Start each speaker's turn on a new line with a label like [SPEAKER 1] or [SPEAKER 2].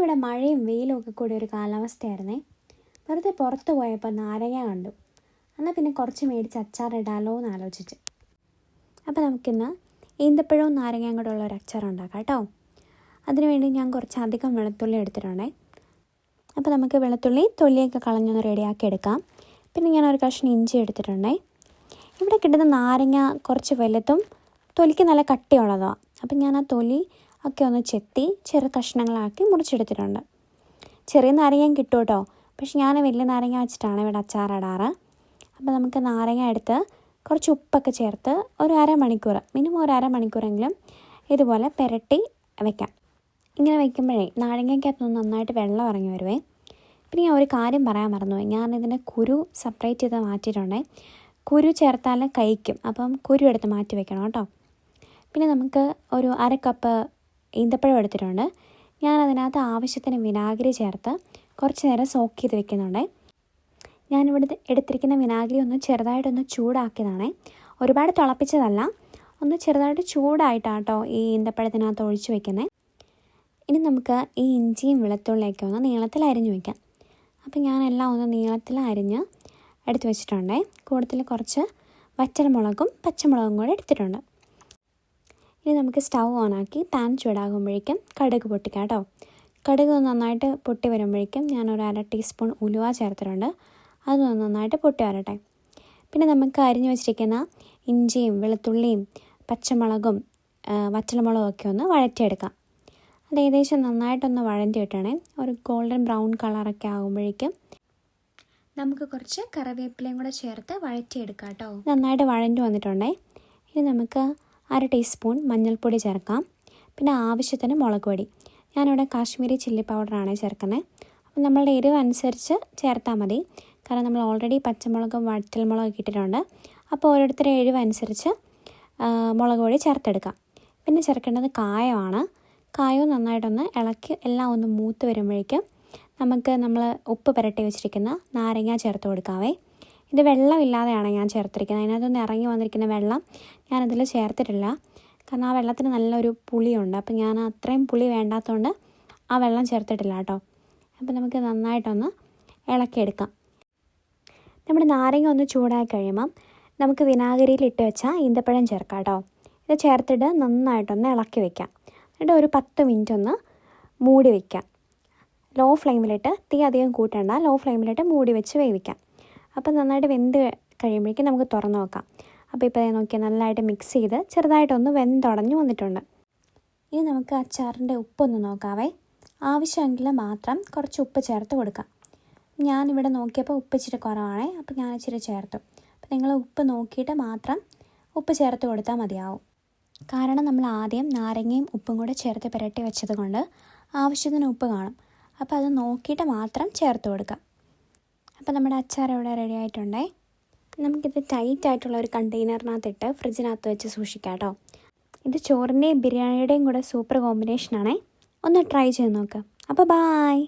[SPEAKER 1] ഇന്നിവിടെ മഴയും വെയിലും ഒക്കെ കൂടി ഒരു കാലാവസ്ഥയായിരുന്നേ. വെറുതെ പുറത്ത് പോയപ്പോൾ നാരങ്ങ കണ്ടു. എന്നാൽ പിന്നെ കുറച്ച് മേടിച്ച് അച്ചാറിടാലോ എന്ന് ആലോചിച്ച്. അപ്പോൾ നമുക്കിന്ന് ഈന്തപ്പഴവും നാരങ്ങയും കൂടെ ഉള്ള ഒരു അച്ചാർ ഉണ്ടാക്കാം കേട്ടോ. അതിനുവേണ്ടി ഞാൻ കുറച്ചധികം വെളുത്തുള്ളി എടുത്തിട്ടുണ്ടേ. അപ്പോൾ നമുക്ക് വെളുത്തുള്ളി തൊലിയൊക്കെ കളഞ്ഞൊന്ന് റെഡിയാക്കി എടുക്കാം. പിന്നെ ഞാൻ ഒരു കഷ്ണം ഇഞ്ചി എടുത്തിട്ടുണ്ടേ. ഇവിടെ കിട്ടുന്ന നാരങ്ങ കുറച്ച് വലുതും തൊലിക്ക് നല്ല കട്ടിയുള്ളതാണ്. അപ്പം ഞാൻ ആ തൊലി ഒക്കെ ഒന്ന് ചെത്തി ചെറു കഷ്ണങ്ങളാക്കി മുറിച്ചെടുത്തിട്ടുണ്ട്. ചെറിയ നാരങ്ങയും കിട്ടും കേട്ടോ, പക്ഷെ ഞാൻ വലിയ നാരങ്ങ വെച്ചിട്ടാണ് ഇവിടെ അച്ചാറിടാറ്. അപ്പോൾ നമുക്ക് നാരങ്ങ എടുത്ത് കുറച്ച് ഉപ്പൊക്കെ ചേർത്ത് ഒരു അരമണിക്കൂർ, മിനിമം ഒരു അരമണിക്കൂറെങ്കിലും ഇതുപോലെ പുരട്ടി വയ്ക്കാം. ഇങ്ങനെ വയ്ക്കുമ്പോഴേ നാരങ്ങയ്ക്കകത്തൊന്ന് നന്നായിട്ട് വെള്ളം ഇറങ്ങി വരുവേ. പിന്നെ ഞാൻ ഒരു കാര്യം പറയാൻ മറന്നുപോയി, ഞാനിതിൻ്റെ കുരു സെപ്പറേറ്റ് ചെയ്ത് മാറ്റിയിട്ടുണ്ടേ. കുരു ചേർത്താൽ കഴിക്കും, അപ്പം കുരു എടുത്ത് മാറ്റി വെക്കണം കേട്ടോ. പിന്നെ നമുക്ക് ഒരു 1/2 കപ്പ് ഈന്തപ്പഴം എടുത്തിട്ടുണ്ട്. ഞാനതിനകത്ത് ആവശ്യത്തിന് വിനാഗിരി ചേർത്ത് കുറച്ച് നേരം സോക്ക് ചെയ്ത് വെക്കുന്നുണ്ട്. ഞാനിവിടെ എടുത്തിരിക്കുന്ന വിനാഗിരി ഒന്ന് ചെറുതായിട്ടൊന്ന് ചൂടാക്കിയതാണേ. ഒരുപാട് തിളപ്പിച്ചതല്ല, ഒന്ന് ചെറുതായിട്ട് ചൂടായിട്ടാണ് കേട്ടോ ഈ ഈന്തപ്പഴത്തിനകത്ത് ഒഴിച്ച് വെക്കുന്നത്. ഇനി നമുക്ക് ഈ ഇഞ്ചിയും വെളുത്തുള്ളിയൊക്കെ ഒന്ന് നീളത്തിൽ അരിഞ്ഞ് വയ്ക്കാം. അപ്പോൾ ഞാനെല്ലാം ഒന്ന് നീളത്തിൽ അരിഞ്ഞ് എടുത്ത് വെച്ചിട്ടുണ്ട്. കൂടുതൽ കുറച്ച് വറ്റൽമുളകും പച്ചമുളകും കൂടെ എടുത്തിട്ടുണ്ട്. ഇനി നമുക്ക് സ്റ്റൗ ഓണാക്കി പാൻ ചൂടാകുമ്പോഴേക്കും കടുക് പൊട്ടിക്കാം കേട്ടോ. കടുക് നന്നായിട്ട് പൊട്ടി വരുമ്പോഴേക്കും ഞാനൊരു 1/2 ടീസ്പൂൺ ഉലുവ ചേർത്തിട്ടുണ്ട്. അത് നന്നായിട്ട് പൊട്ടി വരട്ടെ. പിന്നെ നമുക്ക് അരിഞ്ഞു വെച്ചിരിക്കുന്ന ഇഞ്ചിയും വെളുത്തുള്ളിയും പച്ചമുളകും വറ്റൽമുളകും ഒക്കെ ഒന്ന് വഴറ്റിയെടുക്കാം. അത് ഏകദേശം നന്നായിട്ടൊന്ന് വഴറ്റി കിട്ടണേ. ഒരു ഗോൾഡൻ ബ്രൗൺ കളറൊക്കെ ആകുമ്പോഴേക്കും നമുക്ക് കുറച്ച് കറിവേപ്പിലയും കൂടെ ചേർത്ത് വഴറ്റിയെടുക്കാം കേട്ടോ. നന്നായിട്ട് വഴഞ്ഞു വന്നിട്ടുണ്ടേ. ഇനി നമുക്ക് 1/2 ടീസ്പൂൺ മഞ്ഞൾപ്പൊടി ചേർക്കാം. പിന്നെ ആവശ്യത്തിന് മുളക് പൊടി. ഞാനിവിടെ കാശ്മീരി ചില്ലി പൗഡറാണ് ചേർക്കുന്നത്. അപ്പം നമ്മളുടെ എരിവ് അനുസരിച്ച് ചേർത്താൽ മതി. കാരണം നമ്മൾ ഓൾറെഡി പച്ചമുളകും വറ്റൽമുളകും ഇട്ടിട്ടുണ്ട്. അപ്പോൾ ഓരോരുത്തരുടെ എരിവ് അനുസരിച്ച് മുളക് പൊടി ചേർത്തെടുക്കാം. പിന്നെ ചേർക്കേണ്ടത് കായമാണ്. കായവും നന്നായിട്ടൊന്ന് ഇളക്കി എല്ലാം ഒന്ന് മൂത്ത് വരുമ്പോഴേക്കും നമുക്ക് നമ്മൾ ഉപ്പ് പുരട്ടി വെച്ചിരിക്കുന്ന നാരങ്ങ ചേർത്ത് കൊടുക്കാവേ. ഇത് വെള്ളമില്ലാതെയാണ് ഞാൻ ചേർത്തിരിക്കുന്നത്. അതിനകത്തൊന്ന് ഇറങ്ങി വന്നിരിക്കുന്ന വെള്ളം ഞാനതിൽ ചേർത്തിട്ടില്ല. കാരണം ആ വെള്ളത്തിന് നല്ലൊരു പുളിയുണ്ട്. അപ്പം ഞാൻ അത്രയും പുളി വേണ്ടാത്തതുകൊണ്ട് ആ വെള്ളം ചേർത്തിട്ടില്ല കേട്ടോ. അപ്പം നമുക്ക് നന്നായിട്ടൊന്ന് ഇളക്കിയെടുക്കാം. നമ്മുടെ നാരങ്ങ ഒന്ന് ചൂടായി കഴിയുമ്പം നമുക്ക് വിനാഗിരിയിൽ ഇട്ട് വെച്ചാൽ ഈന്തപ്പഴം ചേർക്കാം കേട്ടോ. ഇത് ചേർത്തിട്ട് നന്നായിട്ടൊന്ന് ഇളക്കി വയ്ക്കാം. എന്നിട്ട് ഒരു 10 മിനിറ്റ് ഒന്ന് മൂടി വയ്ക്കാം. ലോ ഫ്ലെയിമിലിട്ട്, തീ അധികം കൂട്ടണ്ട, ലോ ഫ്ലെയിമിലിട്ട് മൂടി വെച്ച് വേവിക്കാം. അപ്പോൾ നന്നായിട്ട് വെന്ത് കഴിയുമ്പോഴേക്കും നമുക്ക് തുറന്ന് നോക്കാം. അപ്പോൾ ഇപ്പോൾ നോക്കിയാൽ നല്ലതായിട്ട് മിക്സ് ചെയ്ത് ചെറുതായിട്ടൊന്ന് വെന്തുടഞ്ഞ് വന്നിട്ടുണ്ട്. ഇനി നമുക്ക് അച്ചാറിൻ്റെ ഉപ്പൊന്ന് നോക്കാവേ. ആവശ്യമെങ്കിൽ മാത്രം കുറച്ച് ഉപ്പ് ചേർത്ത് കൊടുക്കാം. ഞാനിവിടെ നോക്കിയപ്പോൾ ഉപ്പ് ഇച്ചിരി കുറവാണേ, അപ്പോൾ ഞാൻ ഇച്ചിരി ചേർത്തു. അപ്പോൾ നിങ്ങൾ ഉപ്പ് നോക്കിയിട്ട് മാത്രം ഉപ്പ് ചേർത്ത് കൊടുത്താൽ മതിയാവും. കാരണം നമ്മൾ ആദ്യം നാരങ്ങയും ഉപ്പും കൂടെ ചേർത്ത് പുരട്ടി വെച്ചത് കൊണ്ട് ആവശ്യത്തിന് ഉപ്പ് കാണും. അപ്പോൾ അത് നോക്കിയിട്ട് മാത്രം ചേർത്ത് കൊടുക്കാം. അപ്പോൾ നമ്മുടെ അച്ചാർ ഇവിടെ റെഡി ആയിട്ടുണ്ടേ. നമുക്കിത് ടൈറ്റായിട്ടുള്ള ഒരു കണ്ടെയ്നറിനകത്തിട്ട് ഫ്രിഡ്ജിനകത്ത് വെച്ച് സൂക്ഷിക്കാം കേട്ടോ. ഇത് ചോറിൻ്റെയും ബിരിയാണിയുടെയും കൂടെ സൂപ്പർ കോമ്പിനേഷനാണേ. ഒന്ന് ട്രൈ ചെയ്ത് നോക്കാം. അപ്പോൾ ബായ്.